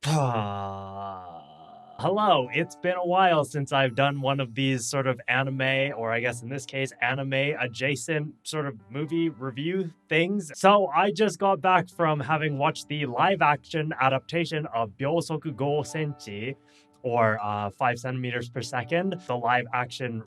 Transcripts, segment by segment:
Hello, it's been a while since I've done one of these sort of anime, or I guess in this case, anime adjacent sort of movie review things. So I just got back from having watched the live action adaptation of Byosoku Go Senchi, or 5 centimeters per second. The live action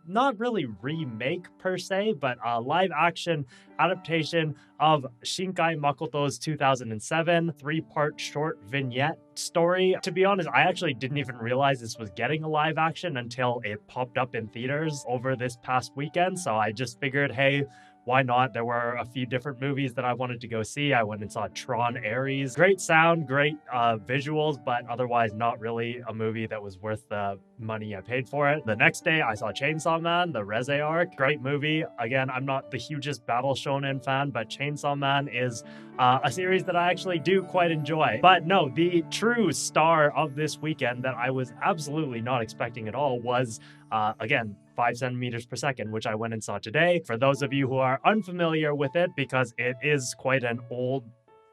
not really remake per se, but live action adaptation of Shinkai Makoto's 2007 three-part short vignette story. To be honest, I actually didn't even realize this was getting a live action until it popped up in theaters over this past weekend. So I just figured, hey, why not? There were a few different movies that I wanted to go see. I went and saw Tron Ares. Great sound, great visuals, but otherwise not really a movie that was worth the money I paid for it. The next day, I saw Chainsaw Man, the Reze arc. Great movie. Again, I'm not the hugest battle shonen fan, but Chainsaw Man is a series that I actually do quite enjoy. But no, the true star of this weekend that I was absolutely not expecting at all was, again, 5 centimeters per second, which I went and saw today. For those of you who are unfamiliar with it, because it is quite an old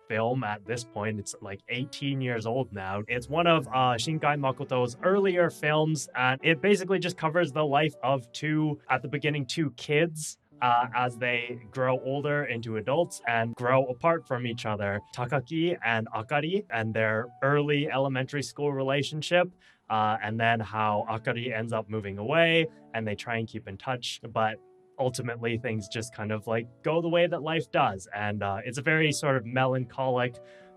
film at this point, it's like 18 years old now. It's one of Shinkai Makoto's earlier films, and it basically just covers the life of at the beginning, two kids as they grow older into adults and grow apart from each other. Takaki and Akari and their early elementary school relationship, and then how Akari ends up moving away and they try and keep in touch, but ultimately things just kind of like go the way that life does. And it's a very sort of melancholic,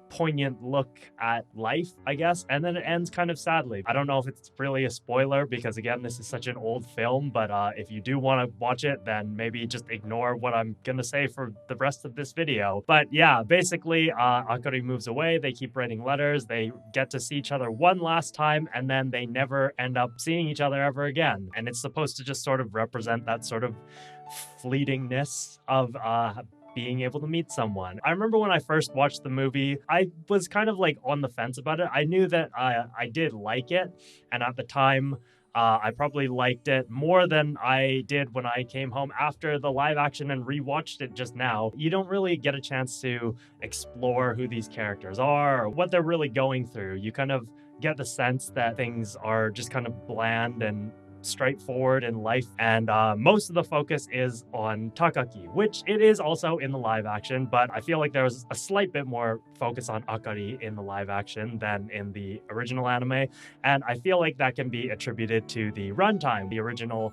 poignant look at life, I guess, and then it ends kind of sadly. I don't know if it's really a spoiler because, again, this is such an old film, but if you do want to watch it, then maybe just ignore what I'm gonna say for the rest of this video. But yeah, basically, Akari moves away, they keep writing letters, they get to see each other one last time, and then they never end up seeing each other ever again. And it's supposed to just sort of represent that sort of fleetingness of being able to meet someone. I remember when I first watched the movie, I was kind of like on the fence about it. I knew that I did like it, and at the time, I probably liked it more than I did when I came home after the live action and rewatched it just now. You don't really get a chance to explore who these characters are or what they're really going through. You kind of get the sense that things are just kind of bland and straightforward in life, and most of the focus is on Takaki, which it is also in the live action, but I feel like there was a slight bit more focus on Akari in the live action than in the original anime, and I feel like that can be attributed to the runtime. The original,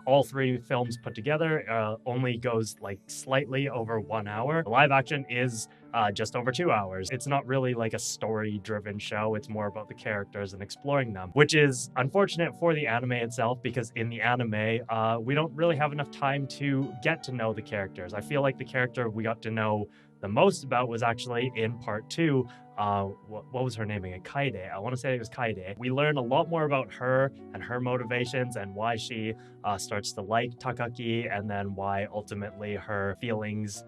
all three films put together, only goes like slightly over 1 hour. The live action is just over 2 hours. It's not really like a story-driven show. It's more about the characters and exploring them, which is unfortunate for the anime itself, because in the anime, we don't really have enough time to get to know the characters. I feel like the character we got to know the most about was actually in part 2. What was her name again? Kaede. I want to say it was Kaede. We learn a lot more about her and her motivations and why she starts to like Takaki, and then why ultimately her feelings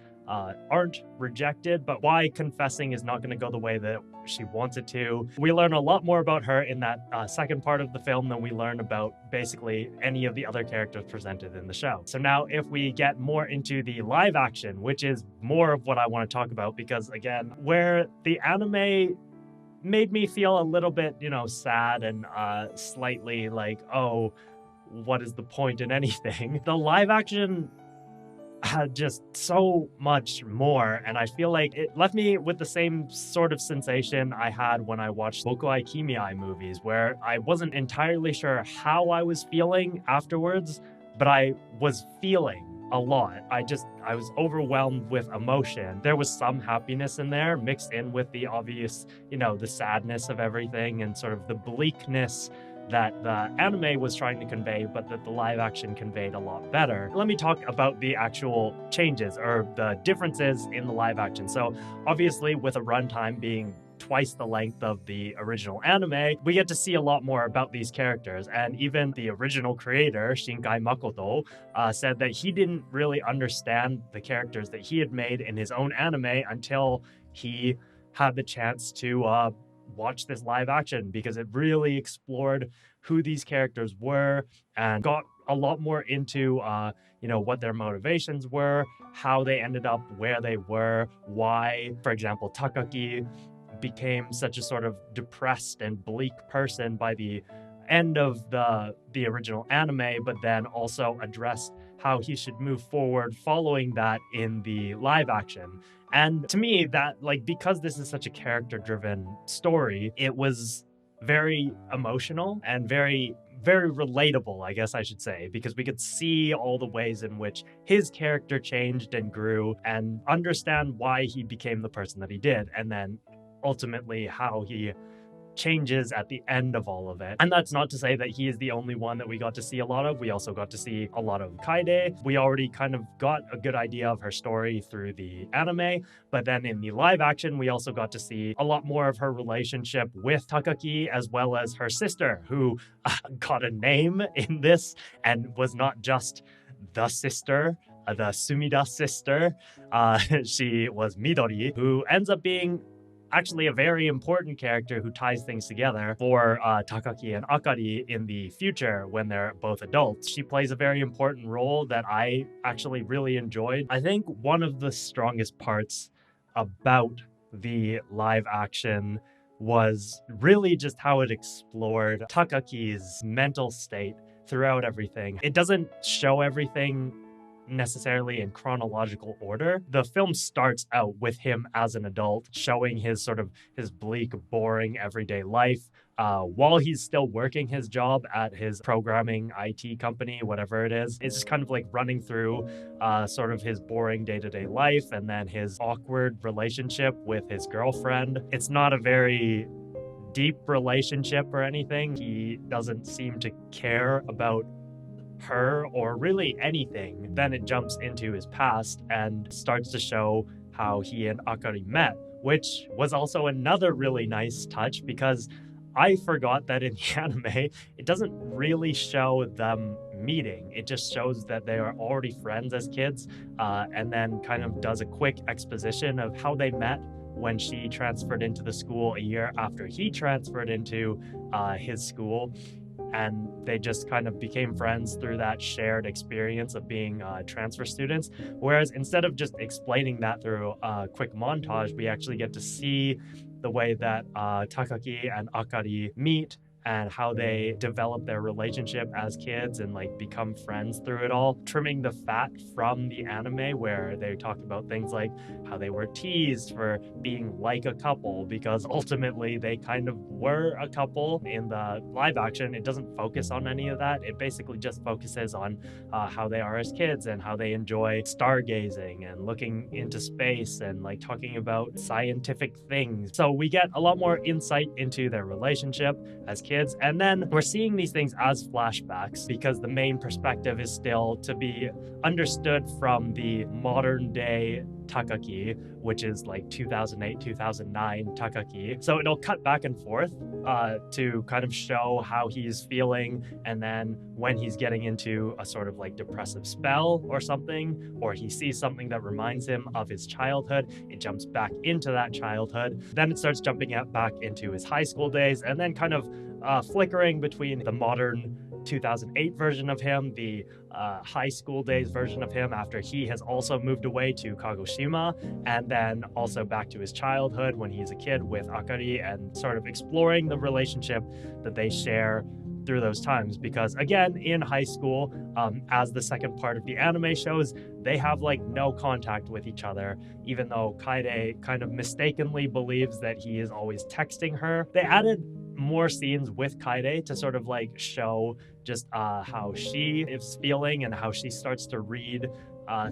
aren't rejected, but why confessing is not going to go the way that she wants it to. We learn a lot more about her in that second part of the film than we learn about basically any of the other characters presented in the show. So now if we get more into the live action, which is more of what I want to talk about, because again, where the anime made me feel a little bit, sad and slightly like, oh, what is the point in anything? The live action had just so much more, and I feel like it left me with the same sort of sensation I had when I watched Bokuai Kimiai movies, where I wasn't entirely sure how I was feeling afterwards, but I was feeling a lot. I was overwhelmed with emotion. There was some happiness in there mixed in with the obvious, the sadness of everything and sort of the bleakness that the anime was trying to convey, but that the live action conveyed a lot better. Let me talk about the actual changes or the differences in the live action. So obviously, with a runtime being twice the length of the original anime, we get to see a lot more about these characters. And even the original creator, Shinkai Makoto, said that he didn't really understand the characters that he had made in his own anime until he had the chance to watch this live action, because it really explored who these characters were and got a lot more into what their motivations were, how they ended up where they were, why, for example, Takaki became such a sort of depressed and bleak person by the end of the original anime, but then also addressed how he should move forward following that in the live action. And to me, that, like, because this is such a character driven story, it was very emotional and very relatable, I guess I should say, because we could see all the ways in which his character changed and grew and understand why he became the person that he did, and then ultimately how he changes at the end of all of it. And that's not to say that he is the only one that we got to see a lot of. We also got to see a lot of Kaede. We already kind of got a good idea of her story through the anime, but then in the live action, we also got to see a lot more of her relationship with Takaki, as well as her sister, who got a name in this and was not just the sister, the Sumida sister. She was Midori, who ends up being actually a very important character who ties things together for Takaki and Akari in the future when they're both adults. She plays a very important role that I actually really enjoyed. I think one of the strongest parts about the live action was really just how it explored Takaki's mental state throughout everything. It doesn't show everything necessarily in chronological order. The film starts out with him as an adult, showing his bleak, boring everyday life while he's still working his job at his programming IT company, whatever it is. It's just kind of like running through sort of his boring day-to-day life, and then his awkward relationship with his girlfriend. It's not a very deep relationship or anything. He doesn't seem to care about her or really anything. Then it jumps into his past and starts to show how he and Akari met, which was also another really nice touch, because I forgot that in the anime it doesn't really show them meeting. It just shows that they are already friends as kids, and then kind of does a quick exposition of how they met when she transferred into the school a year after he transferred into his school. And they just kind of became friends through that shared experience of being transfer students. Whereas instead of just explaining that through a quick montage, we actually get to see the way that Takaki and Akari meet and how they develop their relationship as kids and like become friends through it all, trimming the fat from the anime where they talked about things like how they were teased for being like a couple, because ultimately they kind of were a couple. In the live action, it doesn't focus on any of that. It basically just focuses on how they are as kids and how they enjoy stargazing and looking into space and like talking about scientific things. So we get a lot more insight into their relationship as kids, and then we're seeing these things as flashbacks because the main perspective is still to be understood from the modern day Takaki, which is like 2008, 2009 Takaki. So it'll cut back and forth to kind of show how he's feeling, and then when he's getting into a sort of like depressive spell or something, or he sees something that reminds him of his childhood, it jumps back into that childhood. Then it starts jumping back into his high school days, and then kind of flickering between the modern 2008 version of him, the high school days version of him after he has also moved away to Kagoshima, and then also back to his childhood when he's a kid with Akari, and sort of exploring the relationship that they share through those times. Because again, in high school, as the second part of the anime shows, they have like no contact with each other, even though Kaede kind of mistakenly believes that he is always texting her. They added more scenes with Kaede to sort of like show just how she is feeling and how she starts to read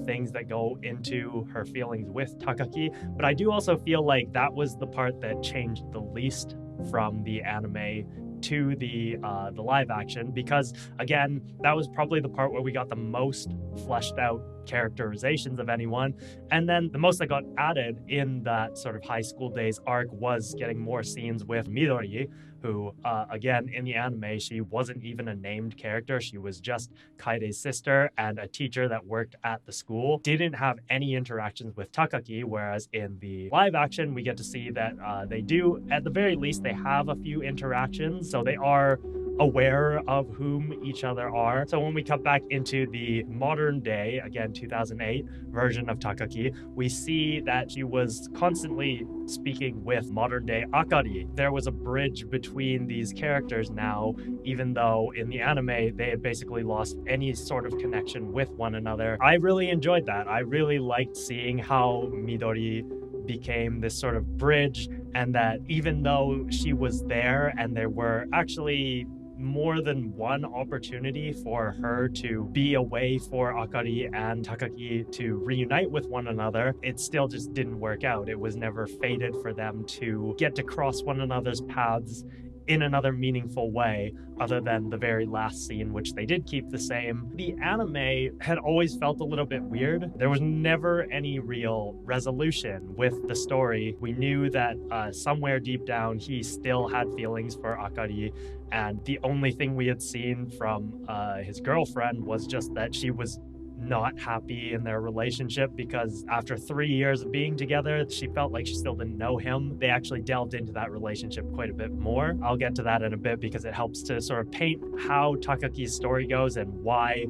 things that go into her feelings with Takaki. But I do also feel like that was the part that changed the least from the anime to the live action, because again, that was probably the part where we got the most fleshed out characterizations of anyone. And then the most that got added in that sort of high school days arc was getting more scenes with Midori, who again, in the anime, she wasn't even a named character. She was just Kaede's sister and a teacher that worked at the school. Didn't have any interactions with Takaki, whereas in the live action, we get to see that they do, at the very least, they have a few interactions. So they are aware of whom each other are. So when we cut back into the modern day, again 2008 version of Takaki, we see that she was constantly speaking with modern day Akari. There was a bridge between these characters now, even though in the anime they had basically lost any sort of connection with one another. I really enjoyed that. I really liked seeing how Midori became this sort of bridge, and that even though she was there and there were actually more than one opportunity for her to be away for Akari and Takaki to reunite with one another, it still just didn't work out. It was never fated for them to get to cross one another's paths in another meaningful way, other than the very last scene, which they did keep the same. The anime had always felt a little bit weird. There was never any real resolution with the story. We knew that somewhere deep down he still had feelings for Akari, and the only thing we had seen from his girlfriend was just that she was not happy in their relationship, because after 3 years of being together, she felt like she still didn't know him. They actually delved into that relationship quite a bit more. I'll get to that in a bit, because it helps to sort of paint how Takaki's story goes and why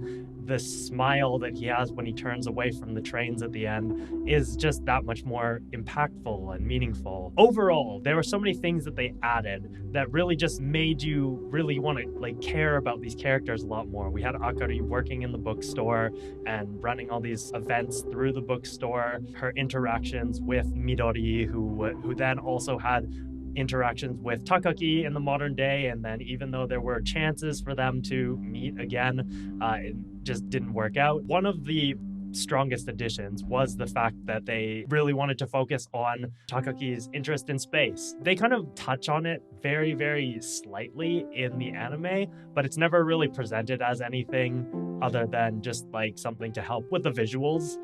the smile that he has when he turns away from the trains at the end is just that much more impactful and meaningful. Overall, there were so many things that they added that really just made you really want to like care about these characters a lot more. We had Akari working in the bookstore and running all these events through the bookstore, her interactions with Midori, who then also had interactions with Takaki in the modern day, and then even though there were chances for them to meet again, it just didn't work out. One of the strongest additions was the fact that they really wanted to focus on Takaki's interest in space. They kind of touch on it very, very slightly in the anime, but it's never really presented as anything other than just like something to help with the visuals,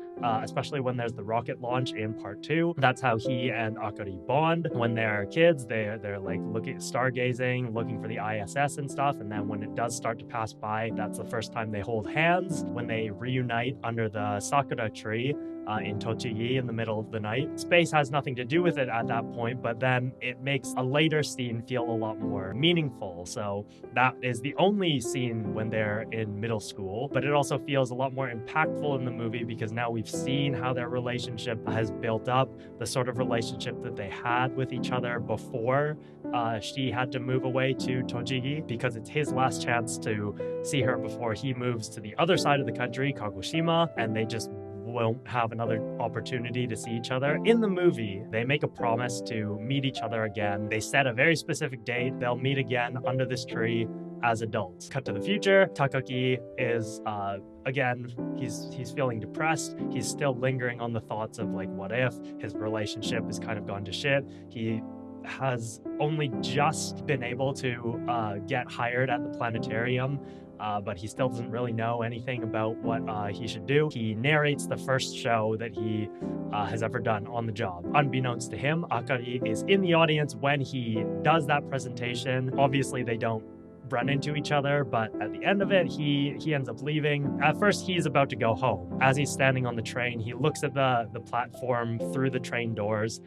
especially when there's the rocket launch in part 2. That's how he and Akari bond. When they're kids, they're like looking, stargazing, looking for the ISS and stuff, and then when it does start to pass by, that's the first time they hold hands. When they reunite under the sakura tree in Tochigi in the middle of the night. Space has nothing to do with it at that point, but then it makes a later scene feel a lot more meaningful. So that is the only scene when they're in middle school, but it also feels a lot more impactful in the movie because now we've seen how their relationship has built up, the sort of relationship that they had with each other before she had to move away to Tochigi, because it's his last chance to see her before he moves to the other side of the country, Kagoshima, and they just won't have another opportunity to see each other. In the movie, they make a promise to meet each other again. They set a very specific date. They'll meet again under this tree as adults. Cut to the future. Takaki is again, he's feeling depressed. He's still lingering on the thoughts of like, what if his relationship has kind of gone to shit. He has only just been able to get hired at the planetarium, but he still doesn't really know anything about what he should do. He narrates the first show that he has ever done on the job. Unbeknownst to him, Akari is in the audience when he does that presentation. Obviously, they don't run into each other, but at the end of it, he ends up leaving. At first, he's about to go home. As he's standing on the train, he looks at the platform through the train doors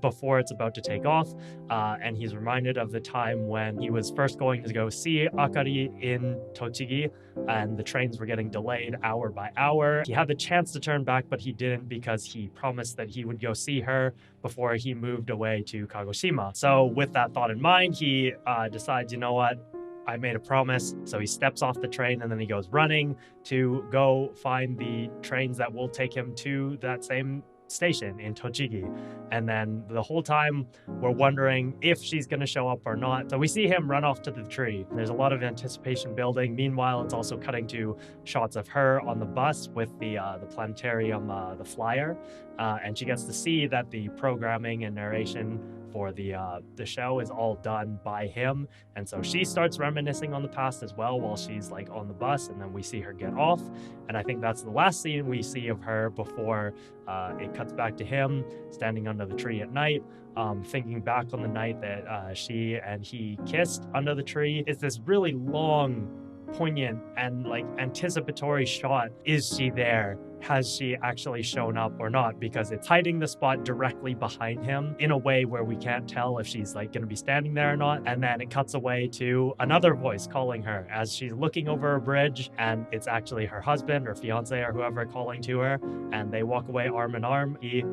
before it's about to take off, and he's reminded of the time when he was first going to go see Akari in Tochigi, and the trains were getting delayed hour by hour. He had the chance to turn back, but he didn't, because he promised that he would go see her before he moved away to Kagoshima. So with that thought in mind, he decides, you know what, I made a promise. So he steps off the train and then he goes running to go find the trains that will take him to that same station in Tochigi. And then the whole time we're wondering if she's going to show up or not. So we see him run off to the tree. There's a lot of anticipation building. Meanwhile, it's also cutting to shots of her on the bus with the planetarium, the flyer, and she gets to see that the programming and narration for the show is all done by him. And so she starts reminiscing on the past as well while she's like on the bus, and then we see her get off. And I think that's the last scene we see of her before it cuts back to him standing under the tree at night, thinking back on the night that she and he kissed under the tree. It's this really long, poignant and like anticipatory shot. Is she there? has she actually shown up or not, because it's hiding the spot directly behind him in a way where we can't tell if she's like gonna be standing there or not. And then it cuts away to another voice calling her as she's looking over a bridge, and it's actually her husband or fiance or whoever calling to her, and they walk away arm in arm. He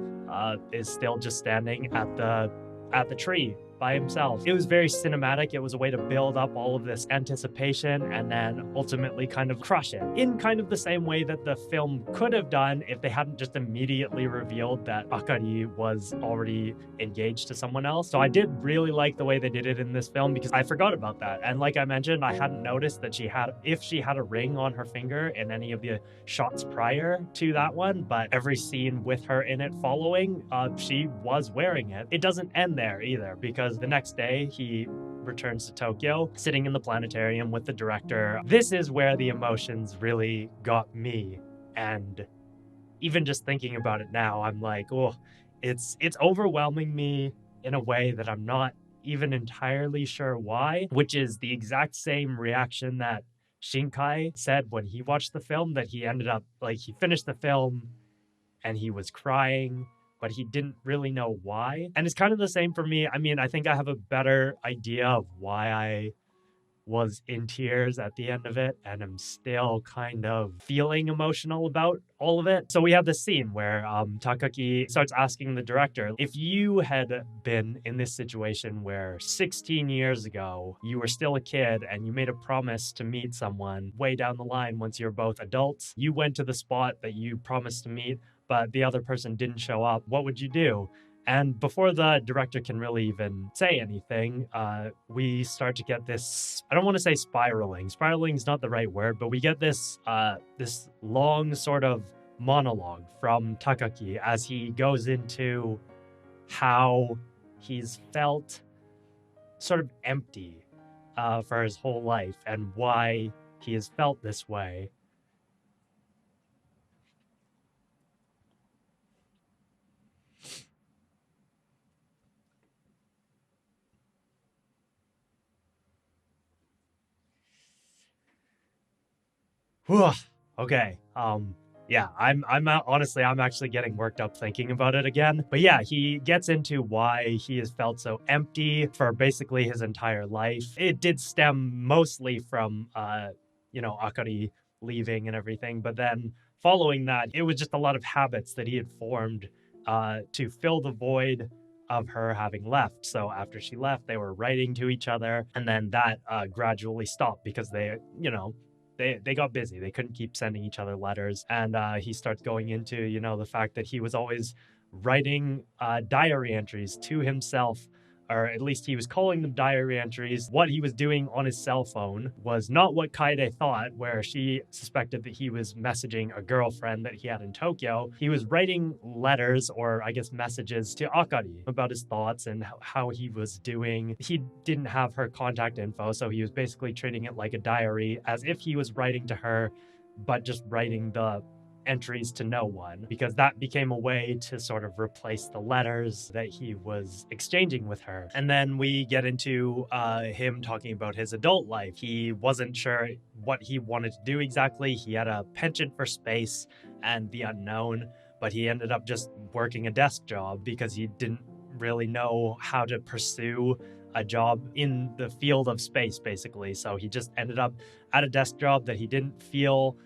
is still just standing at the tree by himself. It was very cinematic. It was a way to build up all of this anticipation and then ultimately kind of crush it in kind of the same way that the film could have done if they hadn't just immediately revealed that Akari was already engaged to someone else. So I did really like the way they did it in this film, because I forgot about that. And like I mentioned, I hadn't noticed that if she had a ring on her finger in any of the shots prior to that one, but every scene with her in it following, she was wearing it. It doesn't end there either, because the next day he returns to Tokyo, sitting in the planetarium with the director. This is where the emotions really got me, and even just thinking about it now, I'm like, oh, it's overwhelming me in a way that I'm not even entirely sure why, which is the exact same reaction that Shinkai said when he watched the film, that he ended up, like, he finished the film and he was crying, but he didn't really know why. And it's kind of the same for me. I mean, I think I have a better idea of why I was in tears at the end of it, and I'm still kind of feeling emotional about all of it. So we have this scene where Takaki starts asking the director, if you had been in this situation where 16 years ago you were still a kid and you made a promise to meet someone way down the line once you're both adults, you went to the spot that you promised to meet, but the other person didn't show up, what would you do? And before the director can really even say anything, we start to get this, I don't want to say spiraling. Spiraling is not the right word, but we get this this long sort of monologue from Takaki as he goes into how he's felt sort of empty for his whole life and why he has felt this way. Whew. Okay. Yeah, honestly, I'm actually getting worked up thinking about it again. But yeah, he gets into why he has felt so empty for basically his entire life. It did stem mostly from Akari leaving and everything, but then following that, it was just a lot of habits that he had formed to fill the void of her having left. So after she left, they were writing to each other, and then that gradually stopped because they got busy. They couldn't keep sending each other letters. And he starts going into, the fact that he was always writing diary entries to himself, or at least he was calling them diary entries. What he was doing on his cell phone was not what Kaede thought, where she suspected that he was messaging a girlfriend that he had in Tokyo. He was writing letters, or I guess messages, to Akari about his thoughts and how he was doing. He didn't have her contact info, so he was basically treating it like a diary, as if he was writing to her, but just writing the entries to no one, because that became a way to sort of replace the letters that he was exchanging with her. And then we get into him talking about his adult life. He wasn't sure what he wanted to do exactly. He had a penchant for space and the unknown, but he ended up just working a desk job because he didn't really know how to pursue a job in the field of space, basically. So he just ended up at a desk job that he didn't feel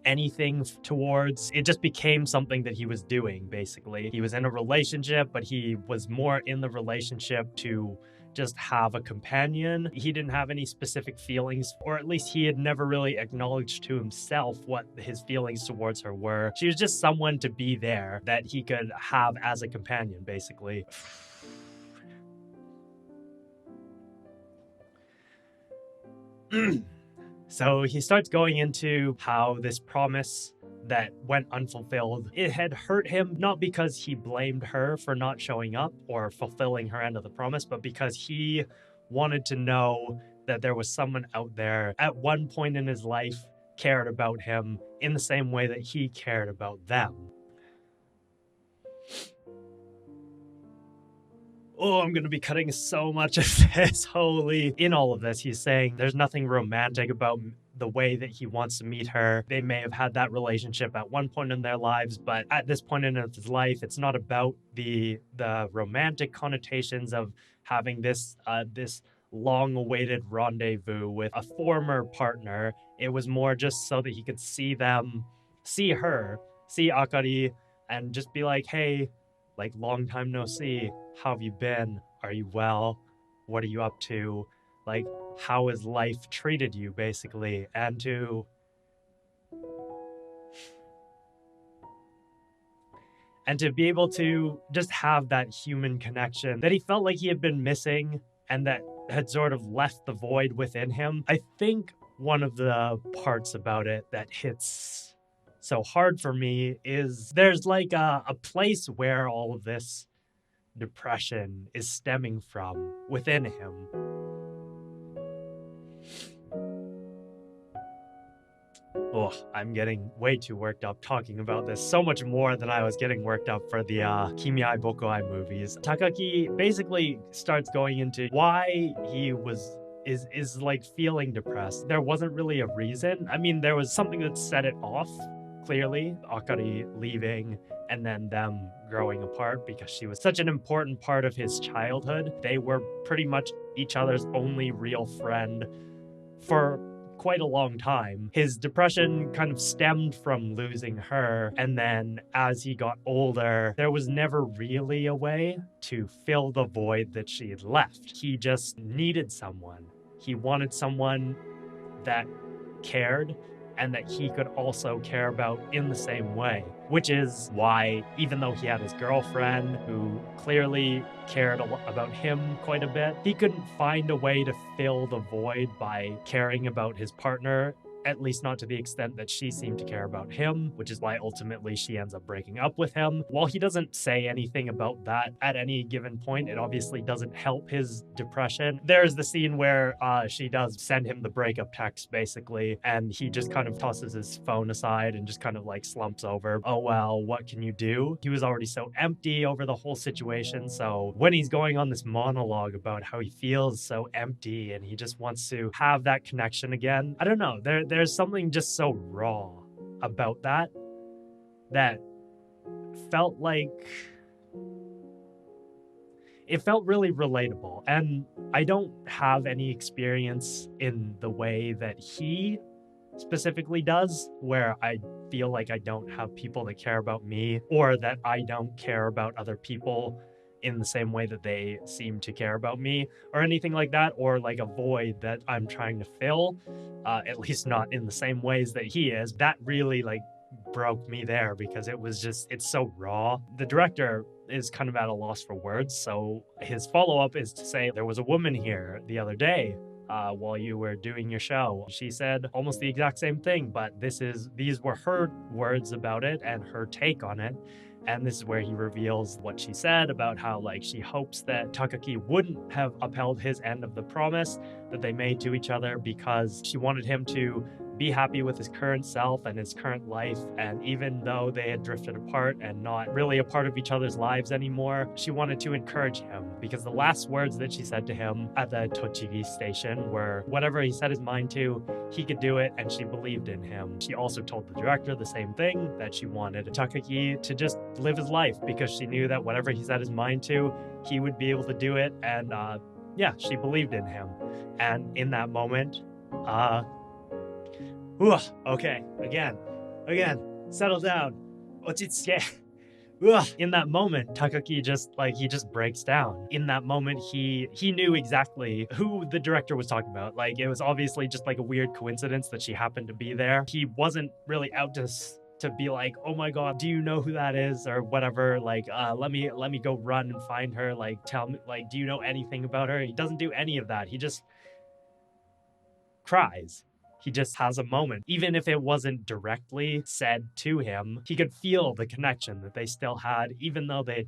anything towards. It just became something that he was doing, basically. He was in a relationship, but he was more in the relationship to just have a companion. He didn't have any specific feelings, or at least he had never really acknowledged to himself what his feelings towards her were. She was just someone to be there that he could have as a companion, basically. So he starts going into how this promise that went unfulfilled, it had hurt him, not because he blamed her for not showing up or fulfilling her end of the promise, but because he wanted to know that there was someone out there at one point in his life cared about him in the same way that he cared about them. Oh, I'm going to be cutting so much of this. Holy. In all of this, he's saying there's nothing romantic about the way that he wants to meet her. They may have had that relationship at one point in their lives, but at this point in his life, it's not about the romantic connotations of having this long-awaited rendezvous with a former partner. It was more just so that he could see her, see Akari, and just be like, hey, like, long time no see. How have you been? Are you well? What are you up to? Like, how has life treated you, basically? And to be able to just have that human connection that he felt like he had been missing and that had sort of left the void within him. I think one of the parts about it that hits so hard for me is there's like a place where all of this depression is stemming from within him. Oh, I'm getting way too worked up talking about this, so much more than I was getting worked up for the Kimi Ai Boko Ai movies. Takaki basically starts going into why he is like feeling depressed. There wasn't really a reason. I mean, there was something that set it off, clearly. Akari leaving and then them growing apart because she was such an important part of his childhood. They were pretty much each other's only real friend for quite a long time. His depression kind of stemmed from losing her, and then as he got older, there was never really a way to fill the void that she had left. He just needed someone. He wanted someone that cared and that he could also care about in the same way, which is why, even though he had his girlfriend who clearly cared about him quite a bit, he couldn't find a way to fill the void by caring about his partner, at least not to the extent that she seemed to care about him, which is why ultimately she ends up breaking up with him. While he doesn't say anything about that at any given point, it obviously doesn't help his depression. There's the scene where she does send him the breakup text, basically, and he just kind of tosses his phone aside and just kind of like slumps over. Oh well, what can you do? He was already so empty over the whole situation, so when he's going on this monologue about how he feels so empty and he just wants to have that connection again, I don't know, there's something just so raw about that felt like it felt really relatable. And I don't have any experience in the way that he specifically does, where I feel like I don't have people that care about me, or that I don't care about other people in the same way that they seem to care about me, or anything like that, or like a void that I'm trying to fill, at least not in the same ways that he is. That really like broke me there because it's so raw. The director is kind of at a loss for words, so his follow-up is to say, there was a woman here the other day while you were doing your show. She said almost the exact same thing, but these were her words about it and her take on it. And this is where he reveals what she said about how, like, she hopes that Takaki wouldn't have upheld his end of the promise that they made to each other because she wanted him to be happy with his current self and his current life. And even though they had drifted apart and not really a part of each other's lives anymore, she wanted to encourage him, because the last words that she said to him at the Tochigi station were whatever he set his mind to, he could do it, and she believed in him. She also told the director the same thing, that she wanted Takaki to just live his life because she knew that whatever he set his mind to, he would be able to do it. And yeah, she believed in him. And in that moment, okay, again, settle down. Ochitsuke. In that moment, Takaki just breaks down. In that moment, he knew exactly who the director was talking about. Like, it was obviously just like a weird coincidence that she happened to be there. He wasn't really out to be like, oh my god, do you know who that is, or whatever, like, let me go run and find her, like, tell me, like, do you know anything about her? He doesn't do any of that. He just cries. He just has a moment. Even if it wasn't directly said to him, he could feel the connection that they still had, even though they had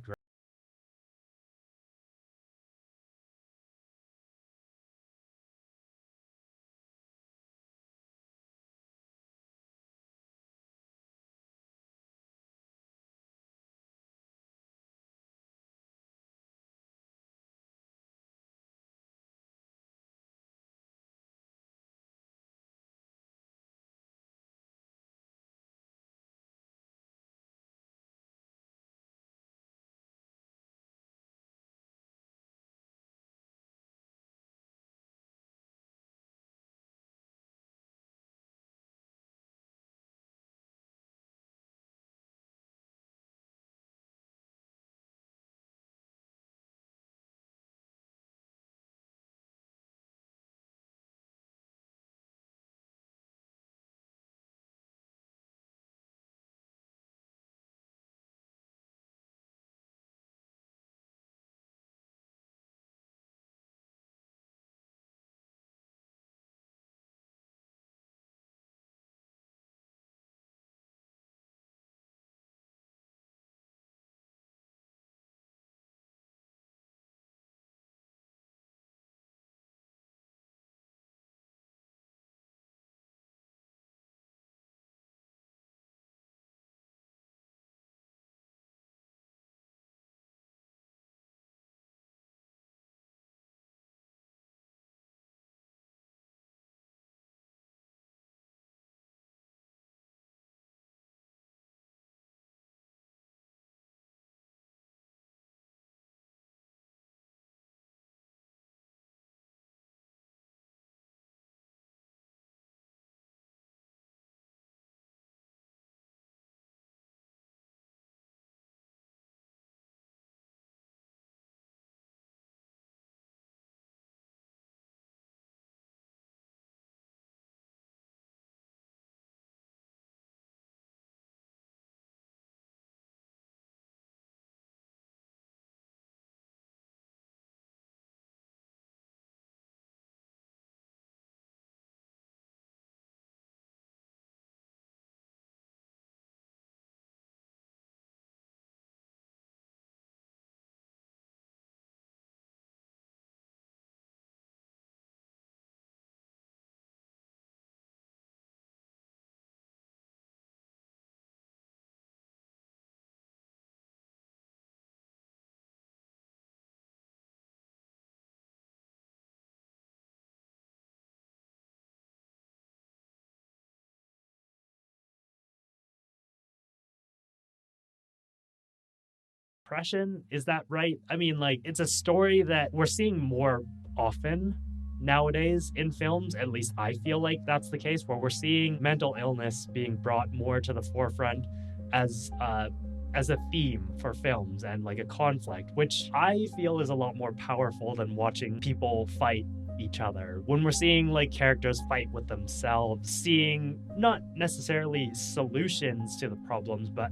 impression. Is that right? I mean, like, it's a story that we're seeing more often nowadays in films. At least I feel like that's the case, where we're seeing mental illness being brought more to the forefront as a theme for films and like a conflict, which I feel is a lot more powerful than watching people fight each other. When we're seeing like characters fight with themselves, seeing not necessarily solutions to the problems, but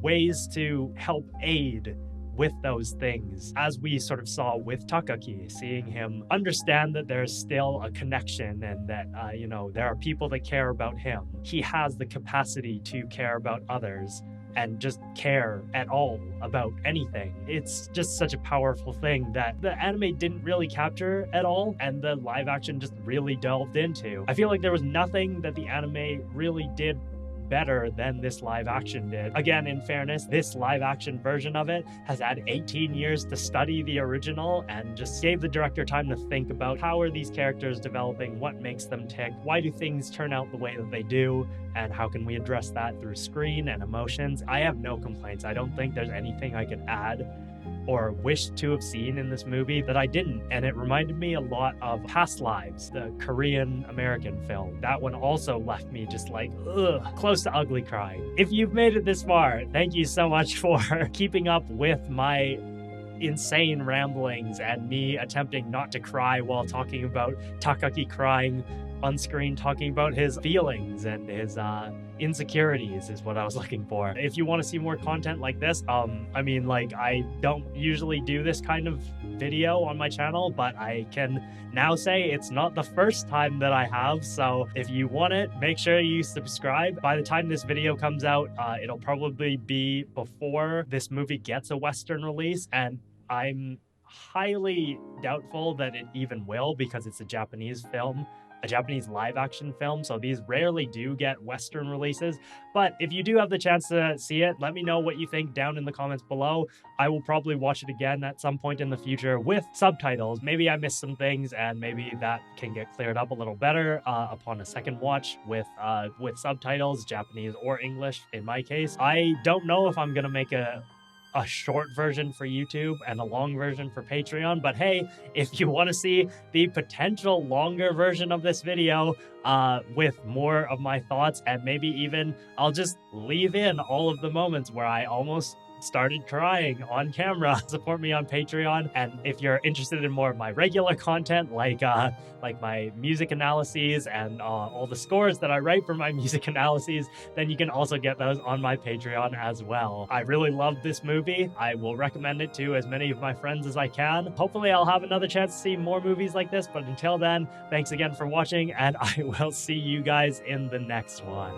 ways to help aid with those things, as we sort of saw with Takaki, seeing him understand that there's still a connection and that, there are people that care about him. He has the capacity to care about others and just care at all about anything. It's just such a powerful thing that the anime didn't really capture at all, and the live action just really delved into. I feel like there was nothing that the anime really did better than this live action did. Again, in fairness, this live action version of it has had 18 years to study the original and just gave the director time to think about how are these characters developing, what makes them tick, why do things turn out the way that they do, and how can we address that through screen and emotions. I have no complaints. I don't think there's anything I could add or wish to have seen in this movie that I didn't. And it reminded me a lot of Past Lives, the Korean American film. That one also left me just like, close to ugly crying. If you've made it this far, thank you so much for keeping up with my insane ramblings and me attempting not to cry while talking about Takaki crying on screen, talking about his feelings and his insecurities is what I was looking for. If you want to see more content like this, I don't usually do this kind of video on my channel, but I can now say it's not the first time that I have. So if you want it, make sure you subscribe. By the time this video comes out, it'll probably be before this movie gets a Western release, and I'm highly doubtful that it even will, because it's a Japanese film, a Japanese live action film, so these rarely do get Western releases. But if you do have the chance to see it, let me know what you think down in the comments below. I will probably watch it again at some point in the future with subtitles. Maybe I missed some things, and maybe that can get cleared up a little better upon a second watch with subtitles, Japanese or English in my case. I don't know if I'm gonna make a short version for YouTube and a long version for Patreon, but hey, if you want to see the potential longer version of this video with more of my thoughts, and maybe even I'll just leave in all of the moments where I almost started crying on camera, support me on Patreon. And if you're interested in more of my regular content, like my music analyses and all the scores that I write for my music analyses, then you can also get those on my Patreon as well. I really love this movie. I will recommend it to as many of my friends as I can. Hopefully I'll have another chance to see more movies like this, but until then, thanks again for watching, and I will see you guys in the next one.